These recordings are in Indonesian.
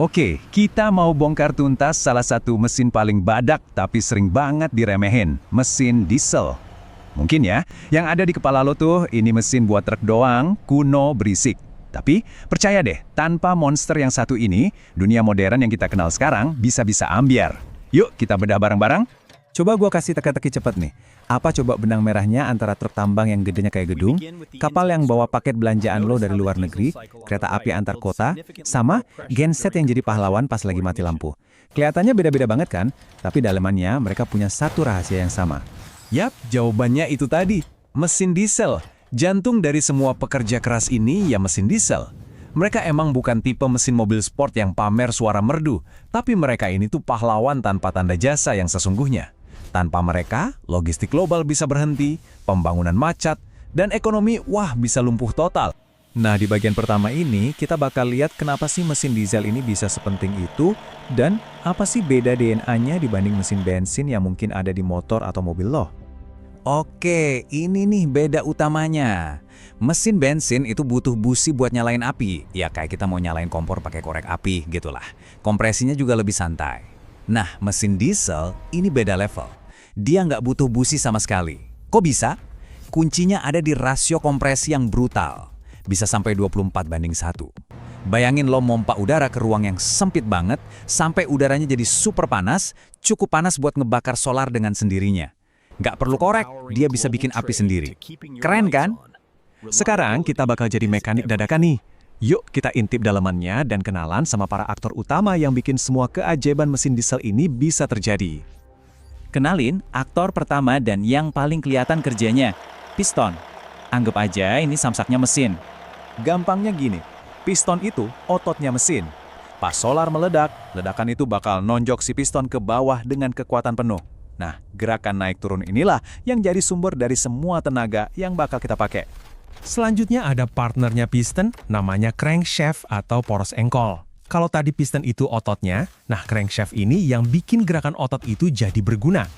Oke, kita mau bongkar tuntas salah satu mesin paling badak tapi sering banget diremehin, mesin diesel. Mungkin ya, yang ada di kepala lo tuh ini mesin buat truk doang, kuno, berisik. Tapi percaya deh, tanpa monster yang satu ini, dunia modern yang kita kenal sekarang bisa-bisa ambyar. Yuk kita bedah bareng-bareng. Coba gua kasih teka-teki cepet nih. Apa coba benang merahnya antara truk tambang yang gedenya kayak gedung, kapal yang bawa paket belanjaan lo dari luar negeri, kereta api antar kota, sama genset yang jadi pahlawan pas lagi mati lampu. Kelihatannya beda-beda banget kan? Tapi dalemannya mereka punya satu rahasia yang sama. Yap, jawabannya itu tadi. Mesin diesel. Jantung dari semua pekerja keras ini ya mesin diesel. Mereka emang bukan tipe mesin mobil sport yang pamer suara merdu, tapi mereka ini tuh pahlawan tanpa tanda jasa yang sesungguhnya. Tanpa mereka, logistik global bisa berhenti, pembangunan macet, dan ekonomi bisa lumpuh total. Nah, di bagian pertama ini, kita bakal lihat kenapa sih mesin diesel ini bisa sepenting itu, dan apa sih beda DNA-nya dibanding mesin bensin yang mungkin ada di motor atau mobil lo. Oke, ini nih beda utamanya. Mesin bensin itu butuh busi buat nyalain api. Ya kayak kita mau nyalain kompor pakai korek api gitulah. Kompresinya juga lebih santai. Nah, mesin diesel ini beda level. Dia nggak butuh busi sama sekali. Kok bisa? Kuncinya ada di rasio kompresi yang brutal. Bisa sampai 24:1. Bayangin lo mompa udara ke ruang yang sempit banget, sampai udaranya jadi super panas, cukup panas buat ngebakar solar dengan sendirinya. Nggak perlu korek, dia bisa bikin api sendiri. Keren kan? Sekarang kita bakal jadi mekanik dadakan nih. Yuk kita intip dalamannya dan kenalan sama para aktor utama yang bikin semua keajaiban mesin diesel ini bisa terjadi. Kenalin, aktor pertama dan yang paling kelihatan kerjanya, piston. Anggap aja ini samsaknya mesin. Gampangnya gini, piston itu ototnya mesin. Pas solar meledak, ledakan itu bakal nonjok si piston ke bawah dengan kekuatan penuh. Nah, gerakan naik turun inilah yang jadi sumber dari semua tenaga yang bakal kita pakai. Selanjutnya ada partnernya piston, namanya crankshaft atau poros engkol. Kalau tadi piston itu ototnya, nah crankshaft ini yang bikin gerakan otot itu jadi berguna.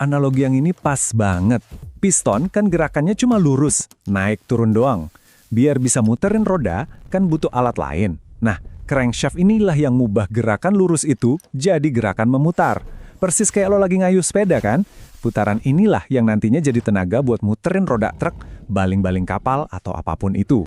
Analogi yang ini pas banget. Piston kan gerakannya cuma lurus, naik turun doang. Biar bisa muterin roda, kan butuh alat lain. Nah, crankshaft inilah yang ngubah gerakan lurus itu jadi gerakan memutar. Persis kayak lo lagi ngayuh sepeda kan? Putaran inilah yang nantinya jadi tenaga buat muterin roda truk, baling-baling kapal, atau apapun itu.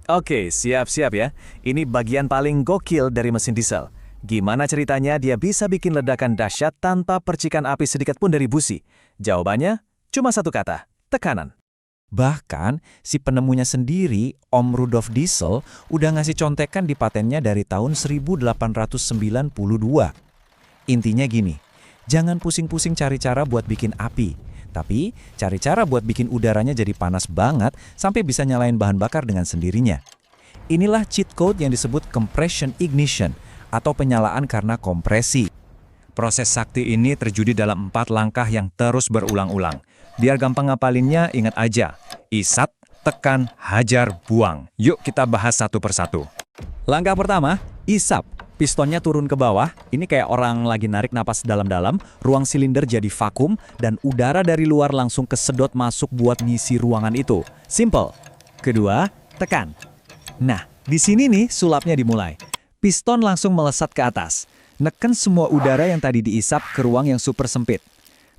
Oke, siap-siap ya. Ini bagian paling gokil dari mesin diesel. Gimana ceritanya dia bisa bikin ledakan dahsyat tanpa percikan api sedikit pun dari busi? Jawabannya cuma satu kata, tekanan. Bahkan, si penemunya sendiri, Om Rudolf Diesel, udah ngasih contekan di patennya dari tahun 1892. Intinya gini, jangan pusing-pusing cari cara buat bikin api. Tapi, cari cara buat bikin udaranya jadi panas banget sampai bisa nyalain bahan bakar dengan sendirinya. Inilah cheat code yang disebut compression ignition atau penyalaan karena kompresi. Proses sakti ini terjadi dalam 4 langkah yang terus berulang-ulang. Biar gampang ngapalinnya, ingat aja. Isap, tekan, hajar, buang. Yuk kita bahas satu persatu. Langkah pertama, isap. Pistonnya turun ke bawah, ini kayak orang lagi narik napas dalam-dalam, ruang silinder jadi vakum, dan udara dari luar langsung kesedot masuk buat ngisi ruangan itu. Simple. Kedua, tekan. Nah, di sini nih sulapnya dimulai. Piston langsung melesat ke atas. Neken semua udara yang tadi diisap ke ruang yang super sempit.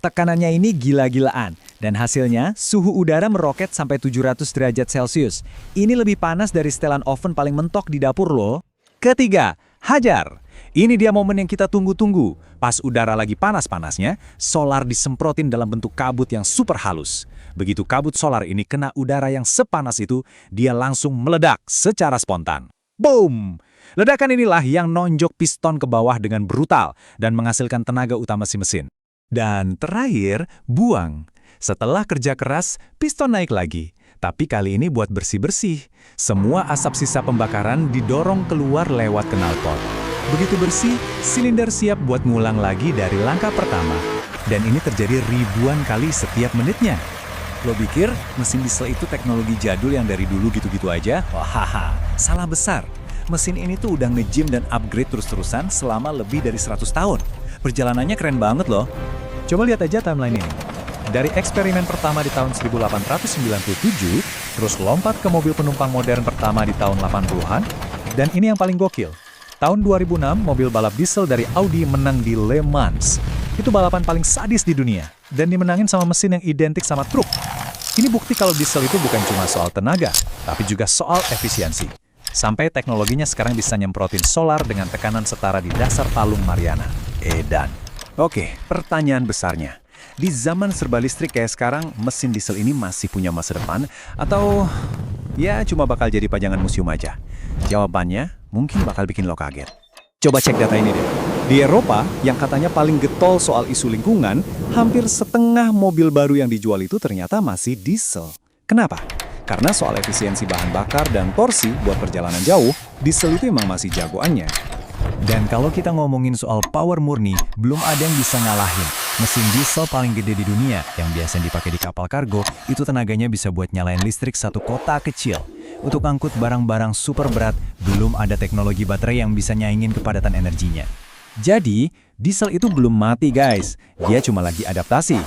Tekanannya ini gila-gilaan, dan hasilnya suhu udara meroket sampai 700 derajat Celcius. Ini lebih panas dari setelan oven paling mentok di dapur loh. Ketiga, hajar. Ini dia momen yang kita tunggu-tunggu. Pas udara lagi panas-panasnya, solar disemprotin dalam bentuk kabut yang super halus. Begitu kabut solar ini kena udara yang sepanas itu, dia langsung meledak secara spontan. Boom! Ledakan inilah yang nonjok piston ke bawah dengan brutal dan menghasilkan tenaga utama si mesin. Dan terakhir, buang. Setelah kerja keras, piston naik lagi. Tapi kali ini buat bersih-bersih. Semua asap sisa pembakaran didorong keluar lewat knalpot. Begitu bersih, silinder siap buat ngulang lagi dari langkah pertama. Dan ini terjadi ribuan kali setiap menitnya. Lo pikir mesin diesel itu teknologi jadul yang dari dulu gitu-gitu aja? Wah, salah besar. Mesin ini tuh udah nge-gym dan upgrade terus-terusan selama lebih dari 100 tahun. Perjalanannya keren banget loh. Coba lihat aja timeline ini. Dari eksperimen pertama di tahun 1897, terus lompat ke mobil penumpang modern pertama di tahun 80-an, dan ini yang paling gokil. Tahun 2006, mobil balap diesel dari Audi menang di Le Mans. Itu balapan paling sadis di dunia, dan dimenangin sama mesin yang identik sama truk. Ini bukti kalau diesel itu bukan cuma soal tenaga, tapi juga soal efisiensi. Sampai teknologinya sekarang bisa nyemprotin solar dengan tekanan setara di dasar palung Mariana. Edan. Oke, pertanyaan besarnya. Di zaman serba listrik kayak sekarang, mesin diesel ini masih punya masa depan? Atau ya cuma bakal jadi pajangan museum aja? Jawabannya mungkin bakal bikin lo kaget. Coba cek data ini deh. Di Eropa, yang katanya paling getol soal isu lingkungan, hampir setengah mobil baru yang dijual itu ternyata masih diesel. Kenapa? Karena soal efisiensi bahan bakar dan torsi buat perjalanan jauh, diesel itu emang masih jagoannya. Dan kalau kita ngomongin soal power murni, belum ada yang bisa ngalahin. Mesin diesel paling gede di dunia, yang biasanya dipakai di kapal kargo, itu tenaganya bisa buat nyalain listrik satu kota kecil. Untuk angkut barang-barang super berat, belum ada teknologi baterai yang bisa nyaingin kepadatan energinya. Jadi, diesel itu belum mati guys, dia cuma lagi adaptasi.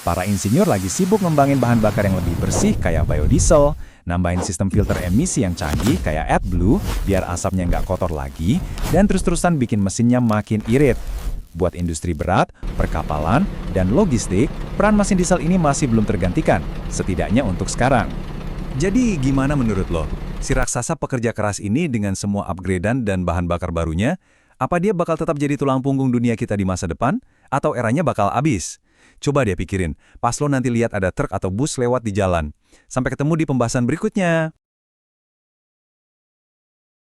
Para insinyur lagi sibuk ngembangin bahan bakar yang lebih bersih kayak biodiesel, nambahin sistem filter emisi yang canggih kayak AdBlue biar asapnya nggak kotor lagi, dan terus-terusan bikin mesinnya makin irit. Buat industri berat, perkapalan, dan logistik, peran mesin diesel ini masih belum tergantikan, setidaknya untuk sekarang. Jadi gimana menurut lo? Si raksasa pekerja keras ini dengan semua upgradean dan bahan bakar barunya, apa dia bakal tetap jadi tulang punggung dunia kita di masa depan? Atau eranya bakal habis? Coba deh pikirin, pas lo nanti lihat ada truk atau bus lewat di jalan. Sampai ketemu di pembahasan berikutnya.